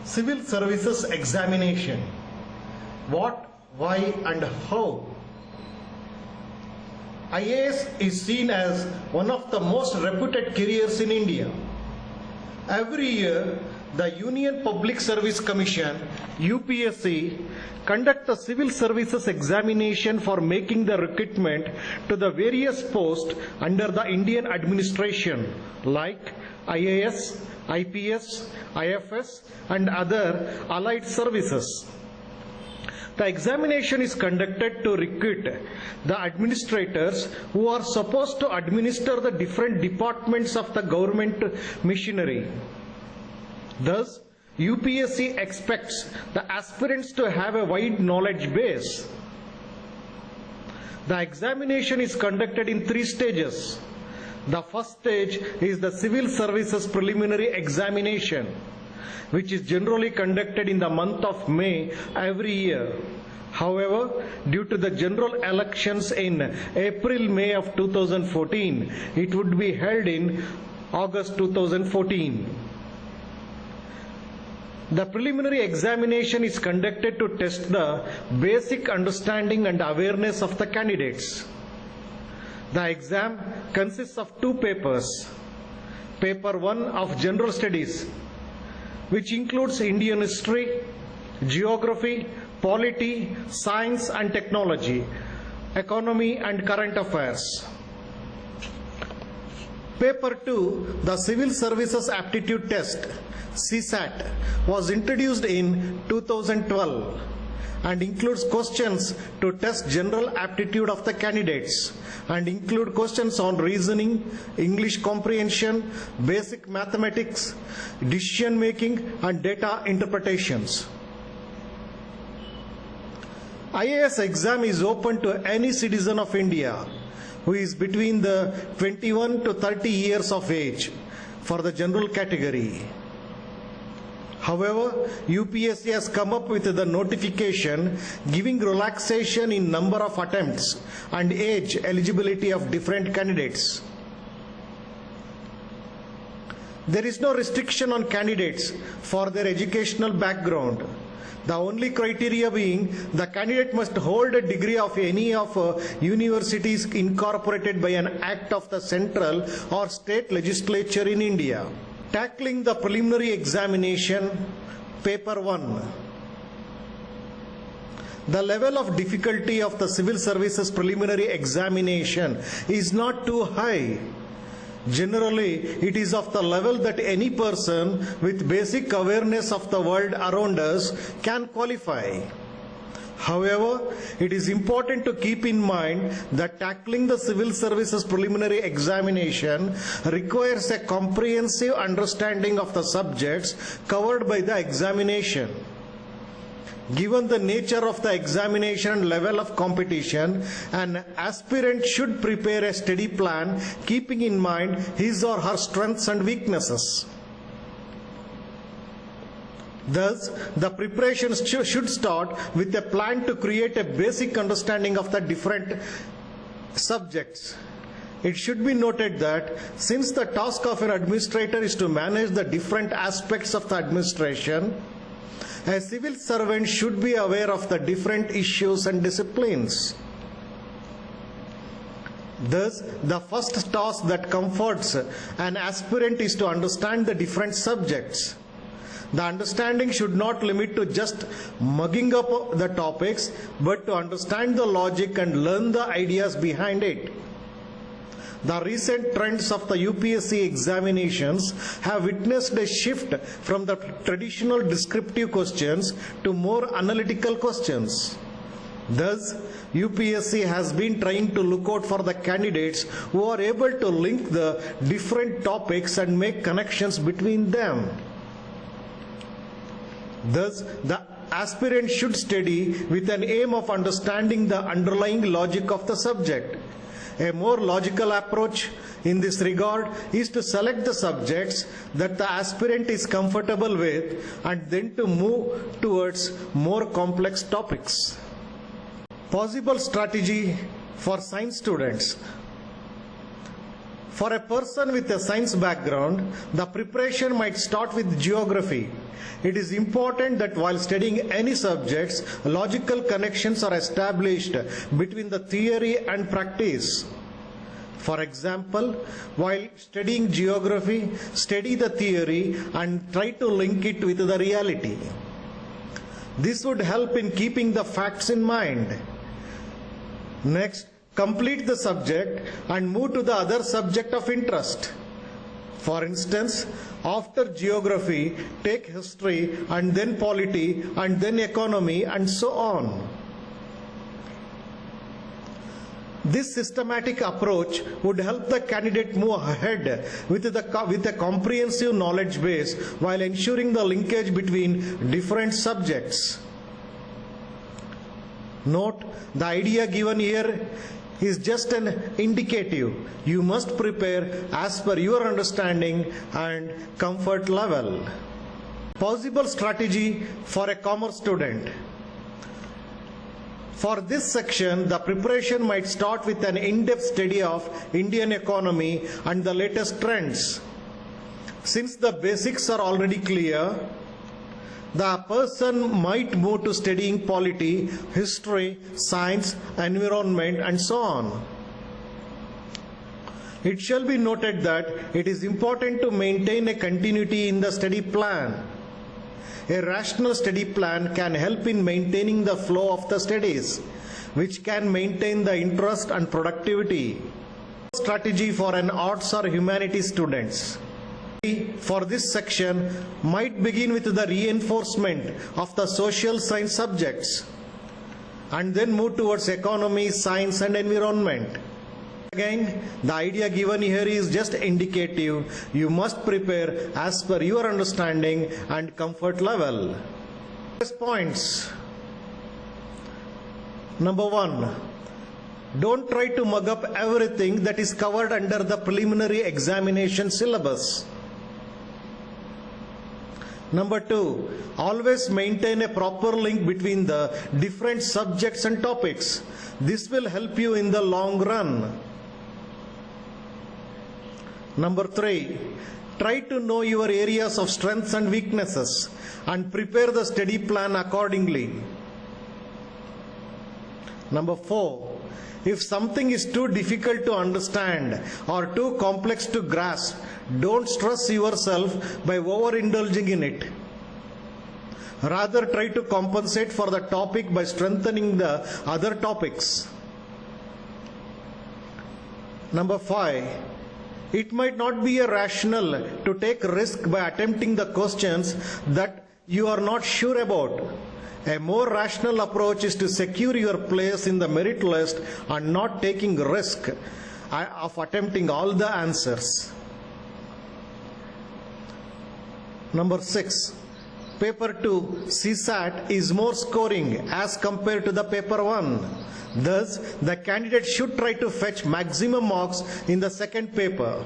Civil Services Examination. What, why and how? IAS is seen as one of the most reputed careers in India. Every year, the Union Public Service Commission, UPSC, conduct the Civil Services Examination for making the recruitment to the various posts under the Indian administration like IAS, IPS, IFS and other allied services. The examination is conducted to recruit the administrators who are supposed to administer the different departments of the government machinery. Thus, UPSC expects the aspirants to have a wide knowledge base. The examination is conducted in 3 stages. The first stage is the Civil Services Preliminary Examination, which is generally conducted in the month of May every year. However, due to the general elections in April-May of 2014, it would be held in August 2014. The preliminary examination is conducted to test the basic understanding and awareness of the candidates. The exam consists of 2 papers. Paper 1 of General Studies, which includes Indian history, geography, polity, science and technology, economy and current affairs. Paper 2, the Civil Services Aptitude Test, CSAT, was introduced in 2012 and includes questions to test general aptitude of the candidates and include questions on reasoning, English comprehension, basic mathematics, decision making and data interpretations. IAS exam is open to any citizen of India who is between the 21 to 30 years of age for the general category. However, UPSC has come up with the notification giving relaxation in number of attempts and age eligibility of different candidates. There is no restriction on candidates for their educational background. The only criteria being the candidate must hold a degree of any of universities incorporated by an act of the central or state legislature in India. Tackling the preliminary examination, paper 1. The level of difficulty of the civil services preliminary examination is not too high. Generally, it is of the level that any person with basic awareness of the world around us can qualify. However, it is important to keep in mind that tackling the civil services preliminary examination requires a comprehensive understanding of the subjects covered by the examination. Given the nature of the examination and level of competition, an aspirant should prepare a study plan keeping in mind his or her strengths and weaknesses. Thus, the preparations should start with a plan to create a basic understanding of the different subjects. It should be noted that since the task of an administrator is to manage the different aspects of the administration, a civil servant should be aware of the different issues and disciplines. Thus, the first task that comforts an aspirant is to understand the different subjects. The understanding should not limit to just mugging up the topics, but to understand the logic and learn the ideas behind it. The recent trends of the UPSC examinations have witnessed a shift from the traditional descriptive questions to more analytical questions. Thus, UPSC has been trying to look out for the candidates who are able to link the different topics and make connections between them. Thus, the aspirant should study with an aim of understanding the underlying logic of the subject. A more logical approach in this regard is to select the subjects that the aspirant is comfortable with and then to move towards more complex topics. Possible strategy for science students. For a person with a science background, the preparation might start with geography. It is important that while studying any subjects, logical connections are established between the theory and practice. For example, while studying geography, study the theory and try to link it with the reality. This would help in keeping the facts in mind. Next, complete the subject and move to the other subject of interest. For instance, after geography, take history and then polity and then economy and so on. This systematic approach would help the candidate move ahead with a comprehensive knowledge base while ensuring the linkage between different subjects. Note, the idea given here is just an indicative. You must prepare as per your understanding and comfort level. Possible strategy for a commerce student. For this section, the preparation might start with an in-depth study of Indian economy and the latest trends. Since the basics are already clear, the person might move to studying polity, history, science, environment, and so on. It shall be noted that it is important to maintain a continuity in the study plan. A rational study plan can help in maintaining the flow of the studies, which can maintain the interest and productivity. Strategy for an arts or humanities students. For this section might begin with the reinforcement of the social science subjects and then move towards economy, science and environment. Again, the idea given here is just indicative. You must prepare as per your understanding and comfort level. Points. Number 1. Don't try to mug up everything that is covered under the preliminary examination syllabus. Number 2, always maintain a proper link between the different subjects and topics. This will help you in the long run. Number 3, try to know your areas of strengths and weaknesses and prepare the study plan accordingly. Number 4, if something is too difficult to understand or too complex to grasp, don't stress yourself by overindulging in it. Rather, try to compensate for the topic by strengthening the other topics. Number 5, it might not be a rational to take risk by attempting the questions that you are not sure about. A more rational approach is to secure your place in the merit list and not taking risk of attempting all the answers. Number 6, paper 2 CSAT is more scoring as compared to the paper 1. Thus, the candidate should try to fetch maximum marks in the second paper.